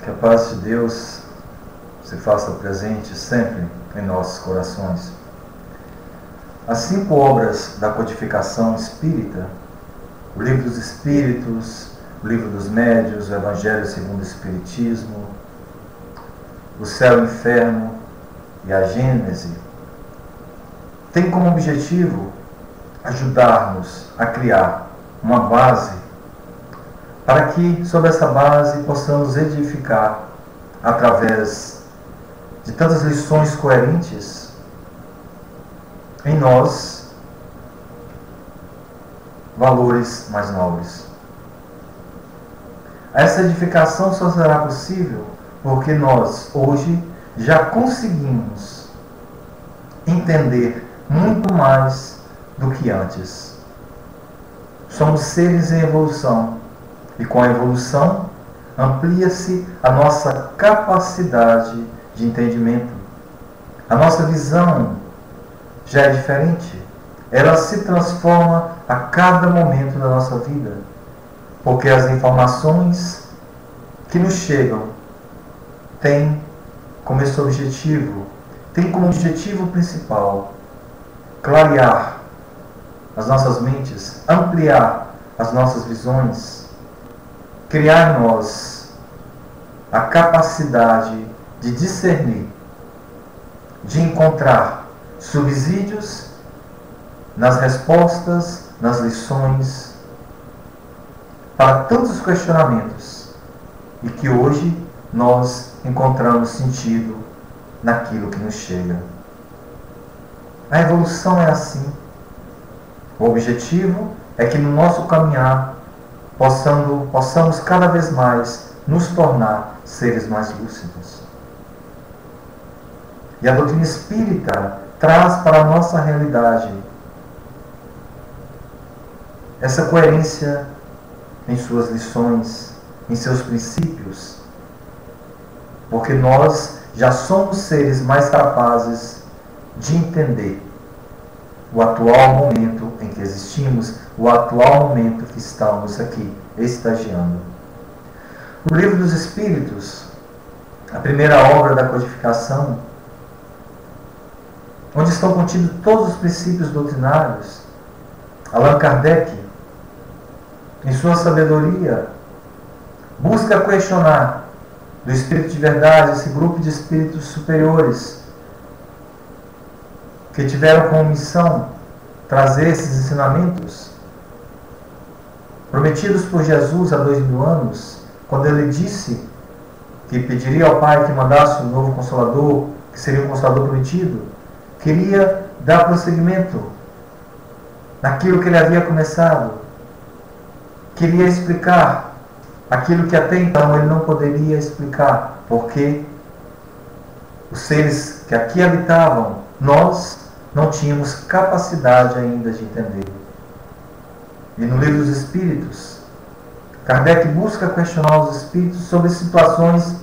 Que a paz de Deus se faça presente sempre em nossos corações. As 5 obras da codificação espírita, o Livro dos Espíritos, o Livro dos Médios, o Evangelho segundo o Espiritismo, o Céu e o Inferno e a Gênese, tem como objetivo ajudar-nos a criar uma base para que, sobre essa base, possamos edificar, através de tantas lições coerentes, em nós, valores mais nobres. Essa edificação só será possível porque nós, hoje, já conseguimos entender muito mais do que antes. Somos seres em evolução. E com a evolução, amplia-se a nossa capacidade de entendimento. A nossa visão já é diferente. Ela se transforma a cada momento da nossa vida. Porque as informações que nos chegam têm como esse objetivo, têm como objetivo principal clarear as nossas mentes, ampliar as nossas visões, criar em nós a capacidade de discernir, de encontrar subsídios nas respostas, nas lições, para tantos questionamentos, e que hoje nós encontramos sentido naquilo que nos chega. A evolução é assim. O objetivo é que no nosso caminhar possamos cada vez mais nos tornar seres mais lúcidos. E a doutrina espírita traz para a nossa realidade essa coerência em suas lições, em seus princípios, porque nós já somos seres mais capazes de entender o atual momento em que existimos, o atual momento que estamos aqui, estagiando. No Livro dos Espíritos, a primeira obra da codificação, onde estão contidos todos os princípios doutrinários, Allan Kardec, em sua sabedoria, busca questionar do Espírito de Verdade, esse grupo de espíritos superiores, que tiveram como missão trazer esses ensinamentos prometidos por Jesus há 2000 anos, quando ele disse que pediria ao Pai que mandasse um novo Consolador, que seria o Consolador prometido. Queria dar prosseguimento naquilo que ele havia começado. Queria explicar aquilo que até então ele não poderia explicar, porque os seres que aqui habitavam, nós não tínhamos capacidade ainda de entender. E no Livro dos Espíritos, Kardec busca questionar os espíritos sobre situações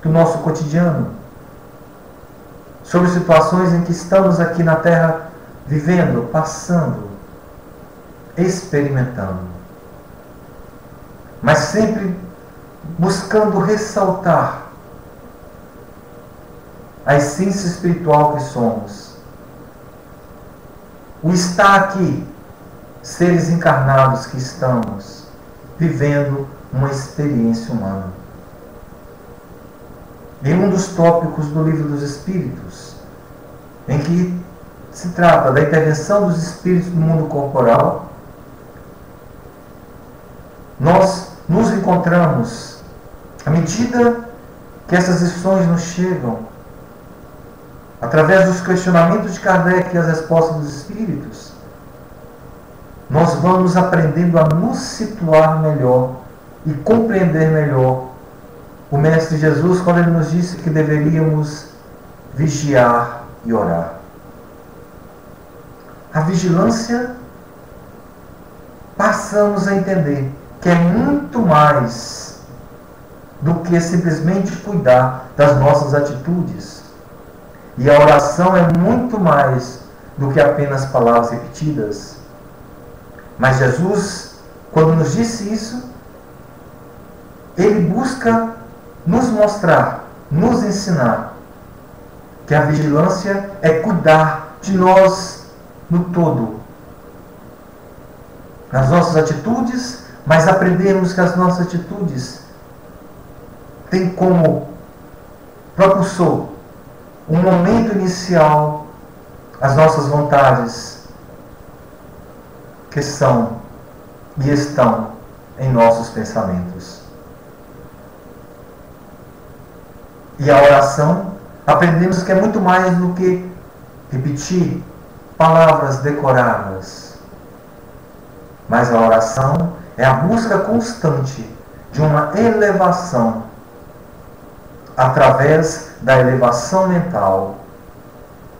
do nosso cotidiano, sobre situações em que estamos aqui na Terra vivendo, passando, experimentando, mas sempre buscando ressaltar a essência espiritual que somos. O estar aqui, seres encarnados que estamos, vivendo uma experiência humana. Em um dos tópicos do Livro dos Espíritos, em que se trata da intervenção dos espíritos no mundo corporal, nós nos encontramos, à medida que essas lições nos chegam, através dos questionamentos de Kardec e as respostas dos espíritos, nós vamos aprendendo a nos situar melhor e compreender melhor o Mestre Jesus, quando ele nos disse que deveríamos vigiar e orar. A vigilância, passamos a entender que é muito mais do que simplesmente cuidar das nossas atitudes. E a oração é muito mais do que apenas palavras repetidas. Mas Jesus, quando nos disse isso, ele busca nos mostrar, nos ensinar que a vigilância é cuidar de nós no todo, nas nossas atitudes, mas aprendemos que as nossas atitudes têm como propulsor um momento inicial as nossas vontades que são e estão em nossos pensamentos. E a oração, aprendemos que é muito mais do que repetir palavras decoradas. Mas a oração é a busca constante de uma elevação através da elevação mental,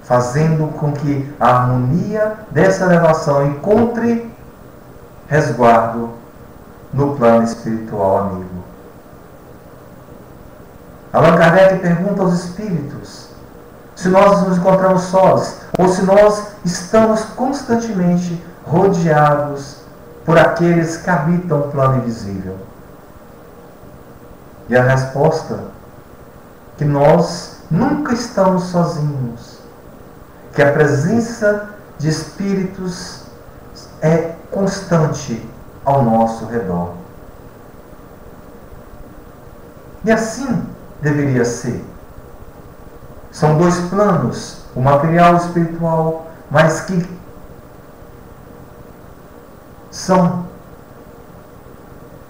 fazendo com que a harmonia dessa elevação encontre resguardo no plano espiritual amigo. Allan Kardec pergunta aos espíritos se nós nos encontramos sós ou se nós estamos constantemente rodeados por aqueles que habitam o plano invisível. E a resposta, que nós nunca estamos sozinhos, que a presença de espíritos é constante ao nosso redor. E assim deveria ser. São dois planos, o material e o espiritual, mas que são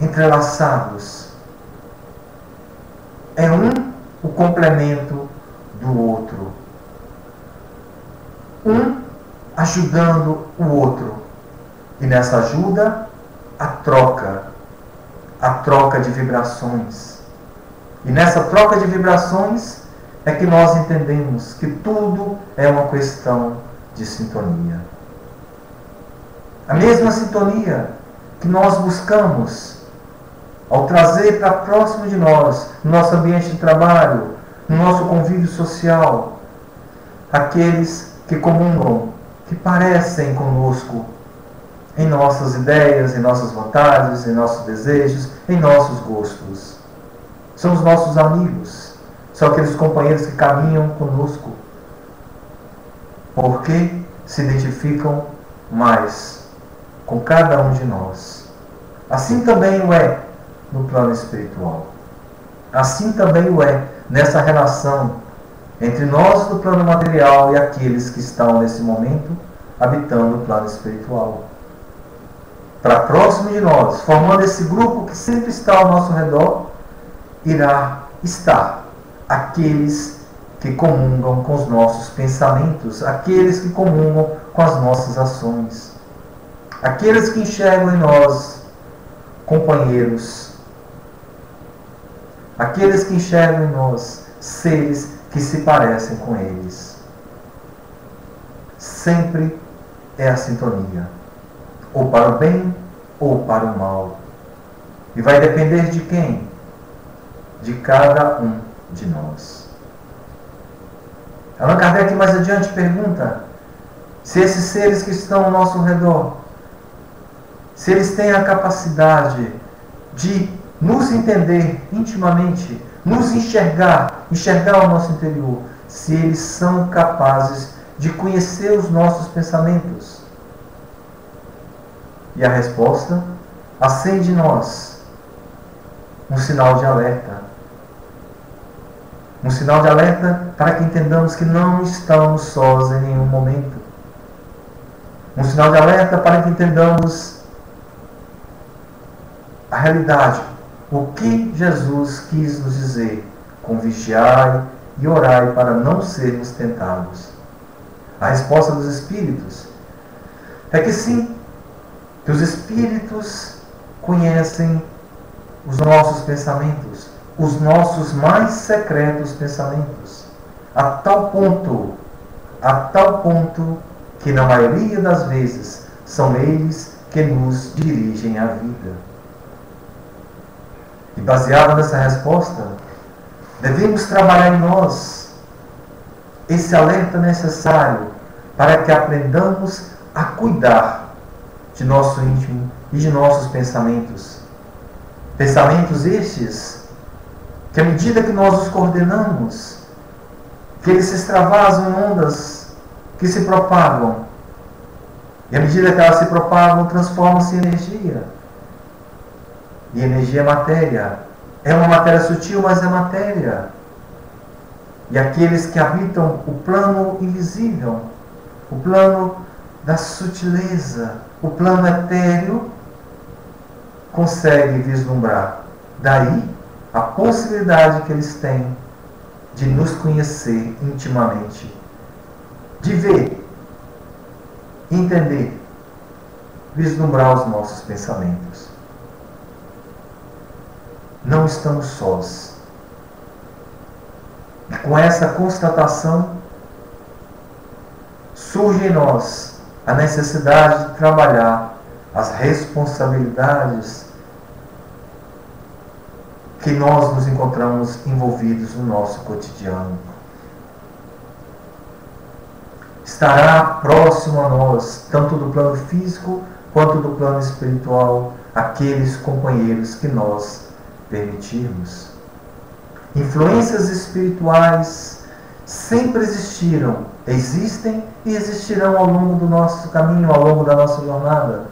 entrelaçados. É um o complemento do outro. Um ajudando o outro. E nessa ajuda, a troca de vibrações. E nessa troca de vibrações é que nós entendemos que tudo é uma questão de sintonia. A mesma sintonia que nós buscamos ao trazer para próximo de nós, no nosso ambiente de trabalho, no nosso convívio social, aqueles que comungam, que parecem conosco em nossas ideias, em nossas vontades, em nossos desejos, em nossos gostos. São os nossos amigos, são aqueles companheiros que caminham conosco, porque se identificam mais com cada um de nós. Assim também o é no plano espiritual. Assim também o é nessa relação entre nós do plano material e aqueles que estão nesse momento habitando o plano espiritual. Para próximo de nós, formando esse grupo que sempre está ao nosso redor, irá estar aqueles que comungam com os nossos pensamentos, aqueles que comungam com as nossas ações, aqueles que enxergam em nós companheiros, aqueles que enxergam em nós seres que se parecem com eles. Sempre é a sintonia, ou para o bem ou para o mal. E vai depender de quem? De cada um de nós. Allan Kardec mais adiante pergunta se esses seres que estão ao nosso redor, se eles têm a capacidade de nos entender intimamente, nos enxergar o nosso interior, se eles são capazes de conhecer os nossos pensamentos. E a resposta acende em nós um sinal de alerta. Um sinal de alerta para que entendamos que não estamos sós em nenhum momento. Um sinal de alerta para que entendamos a realidade, o que Jesus quis nos dizer com vigiai e orai para não sermos tentados. A resposta dos Espíritos é que sim, que os Espíritos conhecem os nossos pensamentos, os nossos mais secretos pensamentos, a tal ponto que na maioria das vezes são eles que nos dirigem a vida. E baseado nessa resposta, devemos trabalhar em nós esse alerta necessário para que aprendamos a cuidar de nosso íntimo e de nossos pensamentos. Pensamentos estes que à medida que nós os coordenamos, que eles se extravasam em ondas que se propagam, e à medida que elas se propagam, transformam-se em energia. E energia é matéria. É uma matéria sutil, mas é matéria. E aqueles que habitam o plano invisível, o plano da sutileza, o plano etéreo, conseguem vislumbrar. Daí a possibilidade que eles têm de nos conhecer intimamente, de ver, entender, vislumbrar os nossos pensamentos. Não estamos sós. E com essa constatação, surge em nós a necessidade de trabalhar as responsabilidades que nós nos encontramos envolvidos no nosso cotidiano. Estará próximo a nós, tanto do plano físico quanto do plano espiritual, aqueles companheiros que nós permitirmos. Influências espirituais sempre existiram, existem e existirão ao longo do nosso caminho, ao longo da nossa jornada.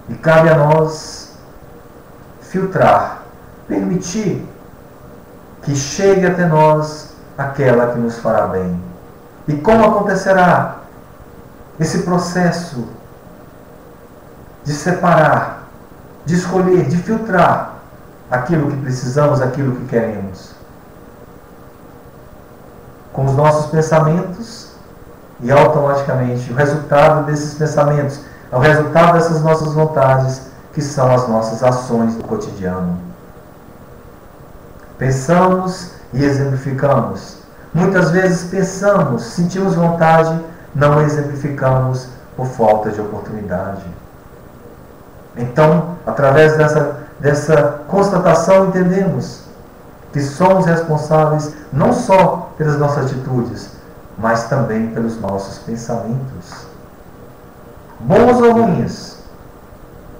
E cabe a nós filtrar, permitir que chegue até nós aquela que nos fará bem. E como acontecerá esse processo de separar, de escolher, de filtrar aquilo que precisamos, aquilo que queremos? Com os nossos pensamentos, e automaticamente o resultado desses pensamentos é o resultado dessas nossas vontades, que são as nossas ações do cotidiano. Pensamos e exemplificamos. Muitas vezes pensamos, sentimos vontade, não exemplificamos por falta de oportunidade. Então, através dessa constatação, entendemos que somos responsáveis não só pelas nossas atitudes, mas também pelos nossos pensamentos. Bons ou ruins,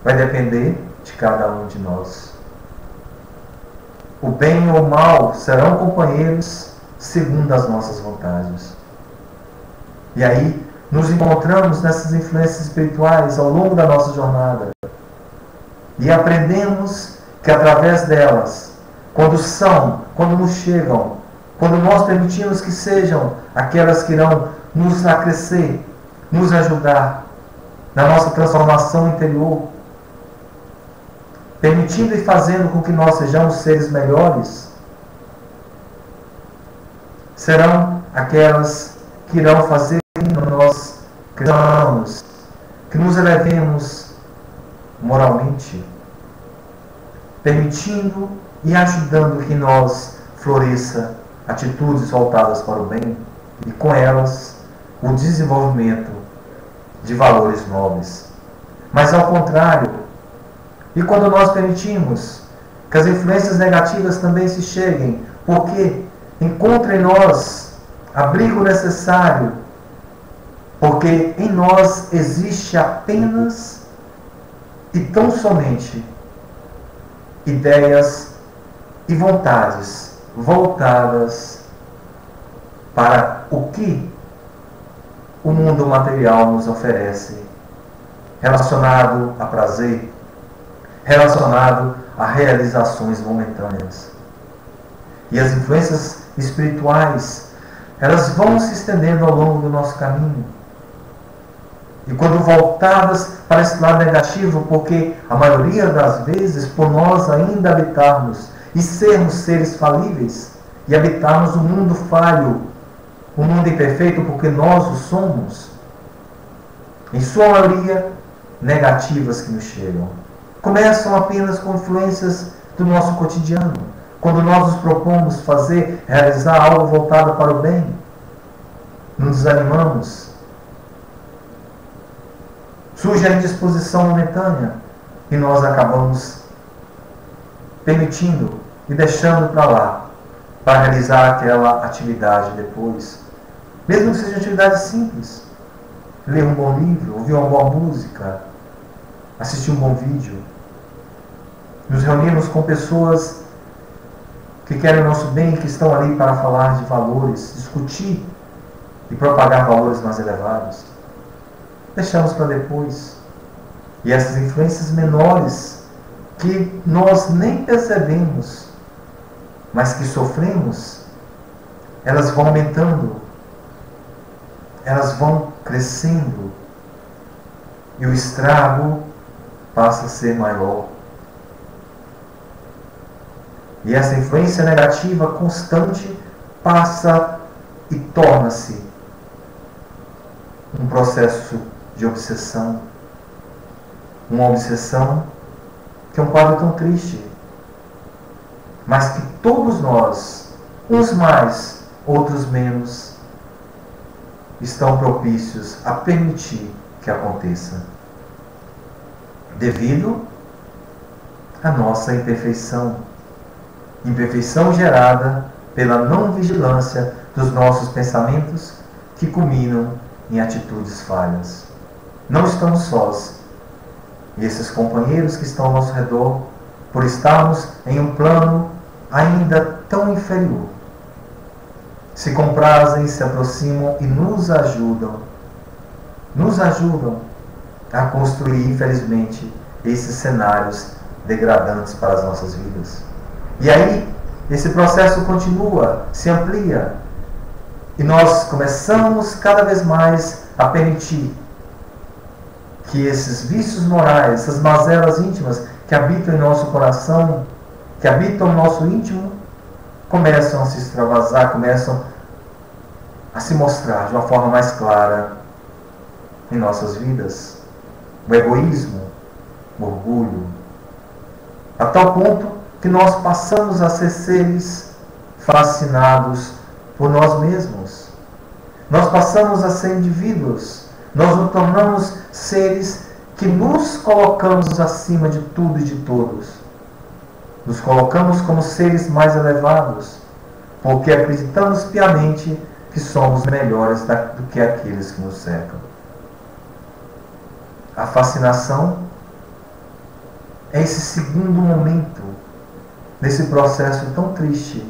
vai depender de cada um de nós. O bem ou o mal serão companheiros segundo as nossas vontades. E aí, nos encontramos nessas influências espirituais ao longo da nossa jornada. E aprendemos que através delas, quando nos chegam, quando nós permitimos que sejam aquelas que irão nos acrescer, nos ajudar na nossa transformação interior, permitindo e fazendo com que nós sejamos seres melhores, serão aquelas que irão fazer que nós cresçamos, que nos elevemos moralmente, permitindo e ajudando que nós floresça atitudes voltadas para o bem e com elas o desenvolvimento de valores nobres. Mas ao contrário, e quando nós permitimos que as influências negativas também se cheguem, porque encontra em nós abrigo necessário, porque em nós existe apenas e tão somente ideias e vontades voltadas para o que o mundo material nos oferece, relacionado a prazer, relacionado a realizações momentâneas. E as influências espirituais, elas vão se estendendo ao longo do nosso caminho. E quando voltadas para esse lado negativo, porque a maioria das vezes, por nós ainda habitarmos e sermos seres falíveis, e habitarmos um mundo falho, um mundo imperfeito, porque nós o somos, em sua maioria, negativas que nos chegam. Começam apenas com influências do nosso cotidiano. Quando nós nos propomos fazer, realizar algo voltado para o bem, nos desanimamos. Surge a indisposição momentânea e nós acabamos permitindo e deixando para lá, para realizar aquela atividade depois. Mesmo que seja atividade simples. Ler um bom livro, ouvir uma boa música, assistir um bom vídeo. Nos reunimos com pessoas que querem o nosso bem, que estão ali para falar de valores, discutir e propagar valores mais elevados. Deixamos para depois. E essas influências menores que nós nem percebemos, mas que sofremos, elas vão aumentando, elas vão crescendo e o estrago passa a ser maior. E essa influência negativa constante passa e torna-se um processo de obsessão. Uma obsessão que é um quadro tão triste, mas que todos nós, uns mais, outros menos, estão propícios a permitir que aconteça, devido à nossa imperfeição gerada pela não vigilância dos nossos pensamentos que culminam em atitudes falhas. Não estamos sós. E esses companheiros que estão ao nosso redor, por estarmos em um plano ainda tão inferior, se comprazem, se aproximam e nos ajudam a construir, infelizmente, esses cenários degradantes para as nossas vidas. E aí, esse processo continua, se amplia, e nós começamos cada vez mais a permitir que esses vícios morais, essas mazelas íntimas que habitam em nosso coração, que habitam no nosso íntimo, começam a se extravasar, começam a se mostrar de uma forma mais clara em nossas vidas. O egoísmo, o orgulho, a tal ponto que nós passamos a ser seres fascinados por nós mesmos. Nós passamos a ser indivíduos. Nós nos tornamos seres que nos colocamos acima de tudo e de todos. Nos colocamos como seres mais elevados, porque acreditamos piamente que somos melhores do que aqueles que nos cercam. A fascinação é esse segundo momento nesse processo tão triste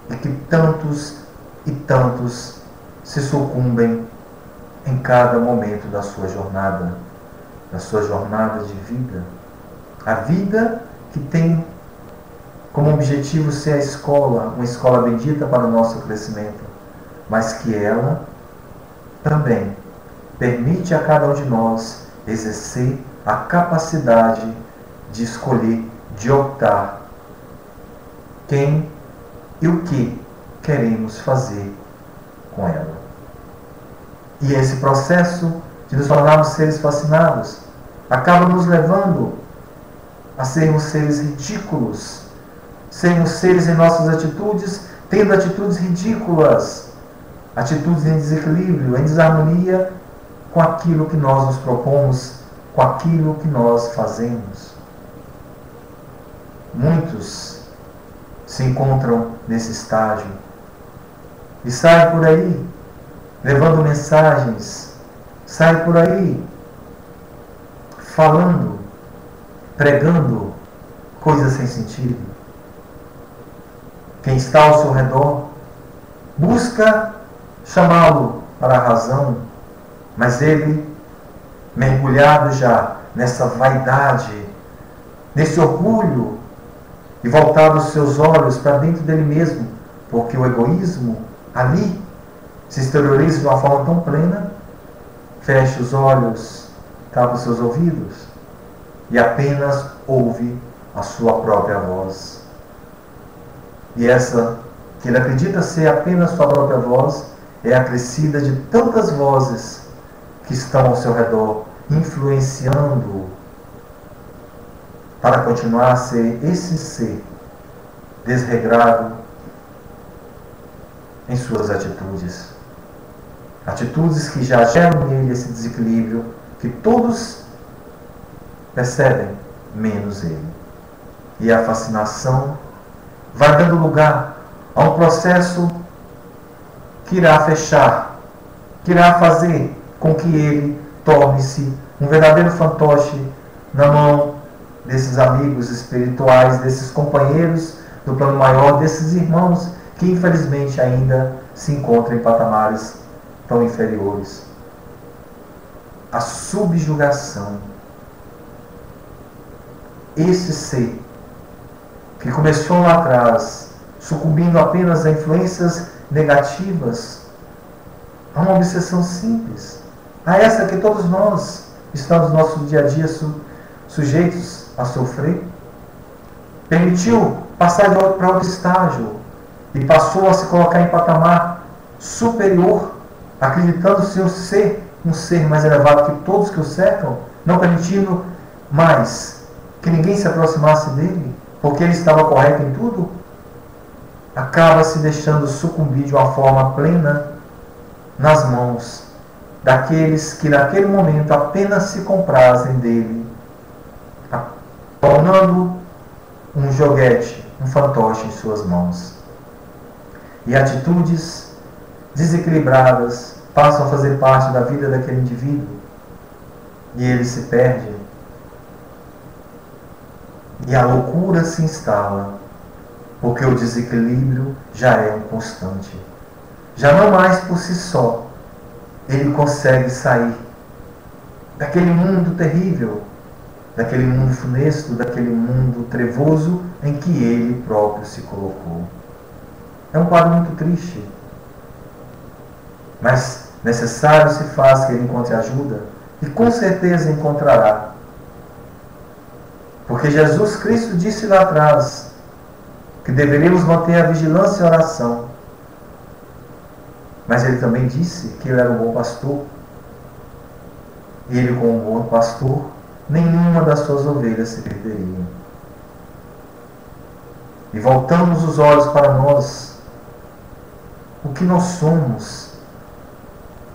e que tantos e tantos se sucumbem em cada momento da sua jornada de vida. A vida que tem como objetivo ser a escola, uma escola bendita para o nosso crescimento, mas que ela também permite a cada um de nós exercer a capacidade de escolher, de optar quem e o que queremos fazer com ela. E esse processo de nos tornarmos seres fascinados acaba nos levando a sermos seres ridículos, sermos seres em nossas atitudes, tendo atitudes ridículas, atitudes em desequilíbrio, em desarmonia com aquilo que nós nos propomos, com aquilo que nós fazemos. Muitos se encontram nesse estágio e saem por aí levando mensagens, saem por aí falando, pregando coisas sem sentido. Quem está ao seu redor busca chamá-lo para a razão, mas ele, mergulhado já nessa vaidade, nesse orgulho, e voltado os seus olhos para dentro dele mesmo, porque o egoísmo ali se exterioriza de uma forma tão plena, fecha os olhos, tapa os seus ouvidos e apenas ouve a sua própria voz. E essa, que ele acredita ser apenas sua própria voz, é acrescida de tantas vozes que estão ao seu redor, influenciando-o para continuar a ser esse ser desregrado em suas atitudes. Atitudes que já geram nele esse desequilíbrio que todos percebem, menos ele. E a fascinação vai dando lugar a um processo que irá fechar, que irá fazer com que ele torne-se um verdadeiro fantoche na mão desses amigos espirituais, desses companheiros do plano maior desses irmãos que infelizmente ainda se encontram em patamares tão inferiores. A subjugação. Esse ser que começou lá atrás, sucumbindo apenas a influências negativas, a uma obsessão simples, a essa que todos nós estamos no nosso dia a dia sujeitos a sofrer, permitiu passar para outro estágio e passou a se colocar em patamar superior, acreditando-se ser um ser mais elevado que todos que o cercam, não permitindo mais que ninguém se aproximasse dele, porque ele estava correto em tudo, acaba se deixando sucumbir de uma forma plena nas mãos daqueles que naquele momento apenas se comprazem dele, tornando um joguete, um fantoche em suas mãos. E atitudes desequilibradas passam a fazer parte da vida daquele indivíduo e ele se perde. E a loucura se instala, porque o desequilíbrio já é um constante. Já não mais por si só ele consegue sair daquele mundo terrível, daquele mundo funesto, daquele mundo trevoso em que ele próprio se colocou. É um quadro muito triste, mas necessário se faz que ele encontre ajuda, e com certeza encontrará. Porque Jesus Cristo disse lá atrás que deveríamos manter a vigilância e a oração. Mas ele também disse que ele era um bom pastor. E ele, como um bom pastor, nenhuma das suas ovelhas se perderia. E voltamos os olhos para nós. O que nós somos?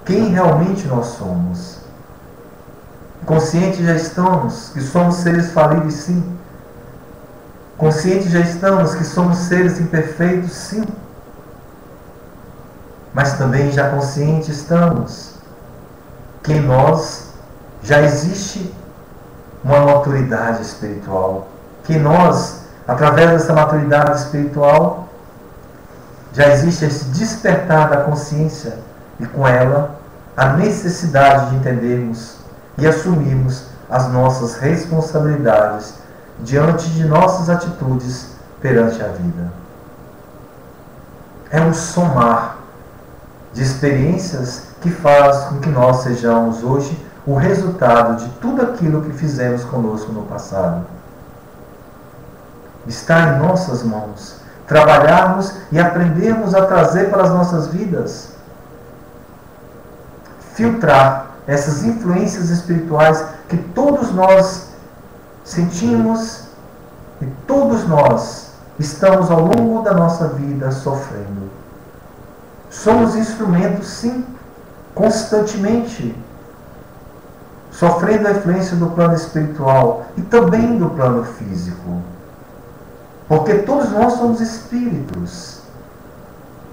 Quem realmente nós somos? Conscientes já estamos que somos seres falíveis, sim. Conscientes já estamos que somos seres imperfeitos, sim. Mas também já conscientes estamos que em nós já existe uma maturidade espiritual. Que nós, através dessa maturidade espiritual, já existe esse despertar da consciência e com ela a necessidade de entendermos e assumirmos as nossas responsabilidades diante de nossas atitudes perante a vida. É um somar de experiências que faz com que nós sejamos hoje o resultado de tudo aquilo que fizemos conosco no passado. Está em nossas mãos trabalharmos e aprendermos a trazer para as nossas vidas, filtrar essas influências espirituais que todos nós sentimos e todos nós estamos ao longo da nossa vida sofrendo. Somos instrumentos, sim, constantemente, sofrendo a influência do plano espiritual e também do plano físico. Porque todos nós somos espíritos,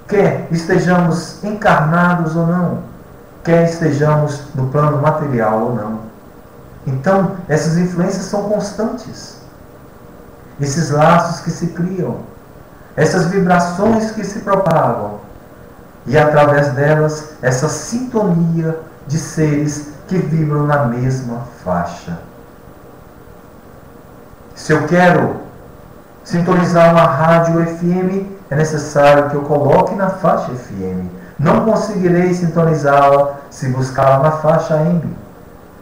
quer estejamos encarnados ou não, quer estejamos no plano material ou não. Então, essas influências são constantes. Esses laços que se criam, essas vibrações que se propagam, e através delas, essa sintonia de seres que vibram na mesma faixa. Se eu quero sintonizar uma rádio FM, é necessário que eu coloque na faixa FM. Não conseguirei sintonizá-la se buscá-la na faixa AM.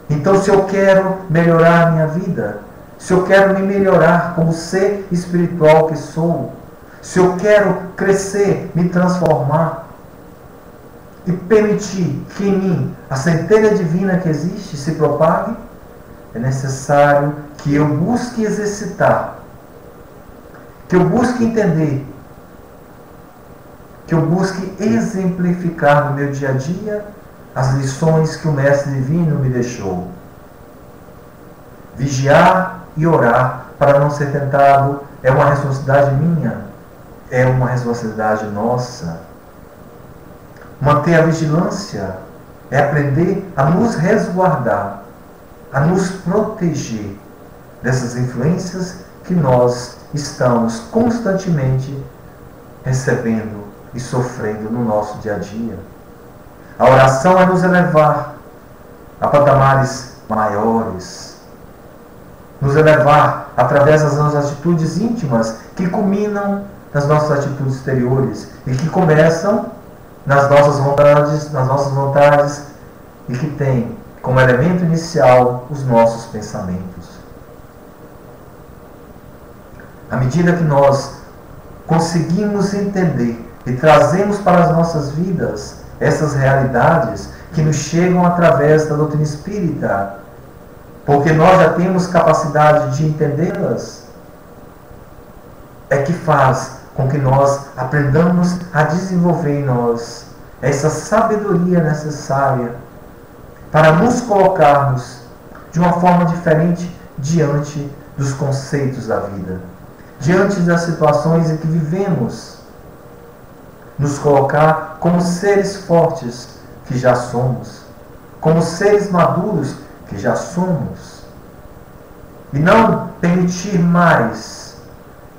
Então, se eu quero melhorar a minha vida, se eu quero me melhorar como ser espiritual que sou, se eu quero crescer, me transformar e permitir que em mim a centelha divina que existe se propague, é necessário que eu busque exercitar, que eu busque entender, que eu busque exemplificar no meu dia a dia as lições que o Mestre Divino me deixou. Vigiar e orar para não ser tentado é uma responsabilidade minha, é uma responsabilidade nossa. Manter a vigilância é aprender a nos resguardar, a nos proteger dessas influências que nós estamos constantemente recebendo e sofrendo no nosso dia a dia. A oração é nos elevar a patamares maiores, nos elevar através das nossas atitudes íntimas, que culminam nas nossas atitudes exteriores e que começam nas nossas vontades e que tem como elemento inicial os nossos pensamentos. À medida que nós conseguimos entender e trazemos para as nossas vidas essas realidades que nos chegam através da doutrina espírita, porque nós já temos capacidade de entendê-las, é que faz com que nós aprendamos a desenvolver em nós essa sabedoria necessária para nos colocarmos de uma forma diferente diante dos conceitos da vida, diante das situações em que vivemos, nos colocar como seres fortes que já somos, como seres maduros que já somos, e não permitir mais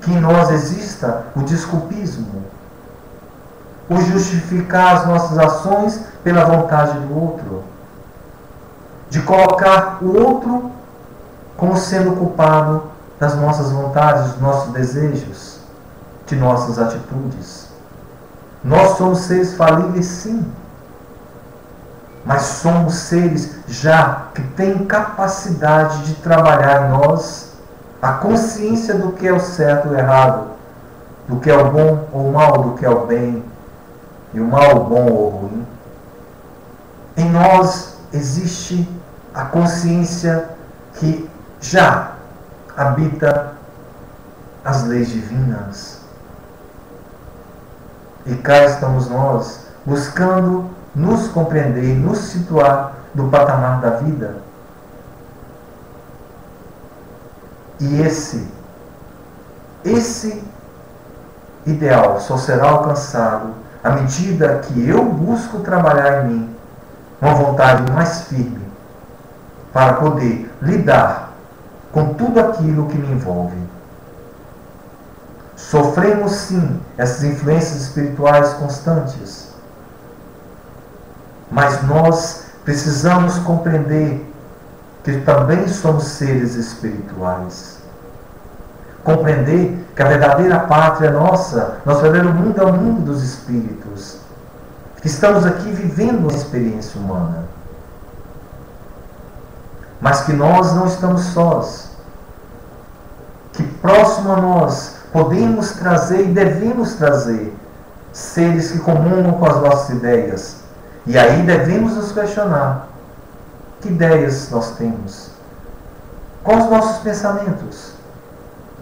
que em nós exista o desculpismo, o justificar as nossas ações pela vontade do outro, de colocar o outro como sendo culpado das nossas vontades, dos nossos desejos, de nossas atitudes. Nós somos seres falíveis, sim, mas somos seres já que têm capacidade de trabalhar em nós a consciência do que é o certo e o errado, do que é o bom ou o mal, do que é o bem e o mal, o bom ou o ruim. Em nós existe a consciência que já habita as leis divinas. E cá estamos nós, buscando nos compreender, nos situar no patamar da vida. E esse ideal só será alcançado à medida que eu busco trabalhar em mim uma vontade mais firme para poder lidar com tudo aquilo que me envolve. Sofremos sim essas influências espirituais constantes, mas nós precisamos compreender que também somos seres espirituais. Compreender que a verdadeira pátria nossa, nosso verdadeiro mundo é o mundo dos espíritos, que estamos aqui vivendo uma experiência humana, mas que nós não estamos sós, que próximo a nós podemos trazer e devemos trazer seres que comungam com as nossas ideias. E aí devemos nos questionar: que ideias nós temos? Quais os nossos pensamentos?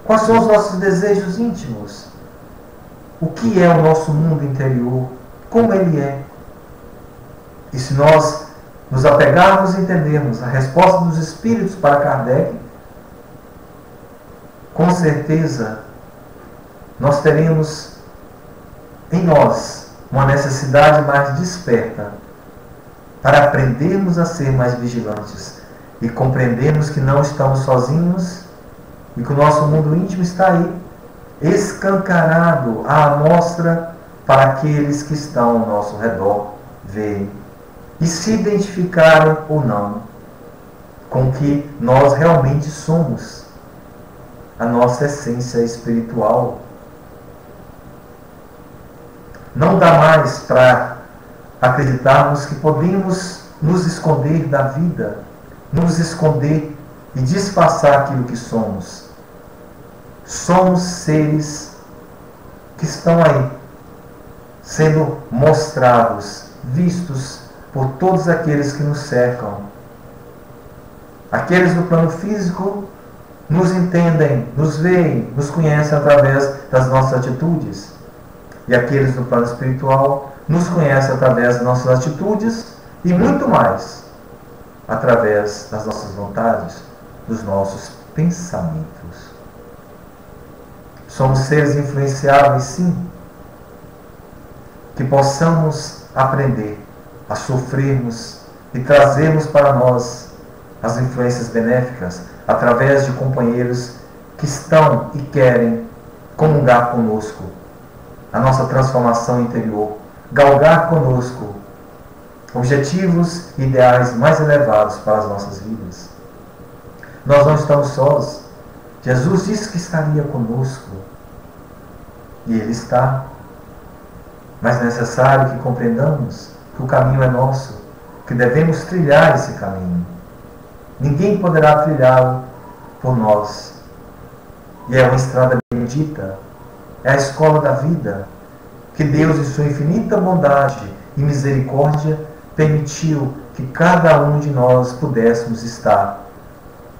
Quais são os nossos desejos íntimos? O que é o nosso mundo interior? Como ele é? E se nós nos apegarmos e entendermos a resposta dos espíritos para Kardec, com certeza nós teremos em nós uma necessidade mais desperta para aprendermos a ser mais vigilantes e compreendermos que não estamos sozinhos e que o nosso mundo íntimo está aí, escancarado à amostra para aqueles que estão ao nosso redor verem e se identificarem ou não com o que nós realmente somos, a nossa essência espiritual. Não dá mais para acreditarmos que podemos nos esconder da vida, nos esconder e disfarçar aquilo que somos. Somos seres que estão aí, sendo mostrados, vistos por todos aqueles que nos cercam. Aqueles do plano físico nos entendem, nos veem, nos conhecem através das nossas atitudes. E aqueles do plano espiritual nos conhecem através das nossas atitudes e muito mais através das nossas vontades, dos nossos pensamentos. Somos seres influenciáveis, sim, que possamos aprender a sofrermos e trazermos para nós as influências benéficas através de companheiros que estão e querem comungar conosco a nossa transformação interior, galgar conosco objetivos e ideais mais elevados para as nossas vidas. Nós não estamos sós. Jesus disse que estaria conosco e Ele está. Mas é necessário que compreendamos que o caminho é nosso, que devemos trilhar esse caminho. Ninguém poderá trilhá-lo por nós. E é uma estrada bendita, é a escola da vida, que Deus, em sua infinita bondade e misericórdia, permitiu que cada um de nós pudéssemos estar,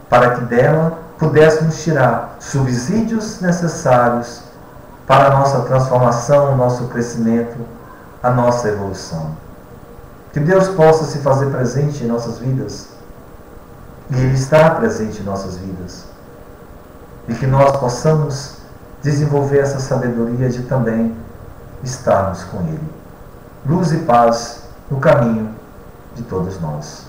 para que dela pudéssemos tirar subsídios necessários para a nossa transformação, o nosso crescimento, a nossa evolução. Que Deus possa se fazer presente em nossas vidas, e Ele está presente em nossas vidas, e que nós possamos desenvolver essa sabedoria de também estarmos com Ele. Luz e paz no caminho de todos nós.